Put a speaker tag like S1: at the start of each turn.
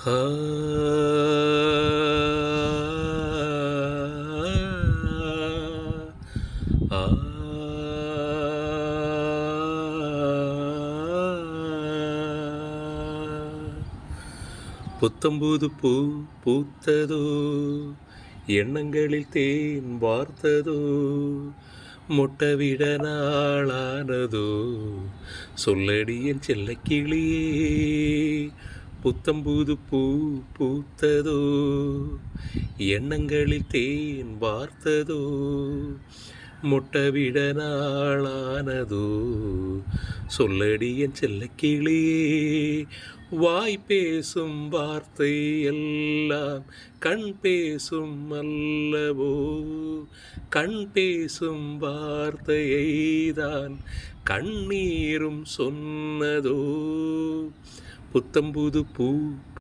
S1: ஆ ஆ புத்தம்புது பூ பூத்ததோ, எண்ணங்களில் தேன் வார்த்ததோ, முட்டவிட நாளானதோ, சொல்லடி என் செல்லக்கிளியே. புத்தம்புது பூ பூத்ததோ, எண்ணங்களில் தேன் வார்த்ததோ, முட்டவிட நாளானதோ, சொல்லடி என் செல்லக்கிளியே. வாய் பேசும் வார்த்தை எல்லாம் கண் பேசும் அல்லவோ, கண் பேசும் வார்த்தையை தான் கண்ணீரும் சொன்னதோ. புத்தம்புது பூ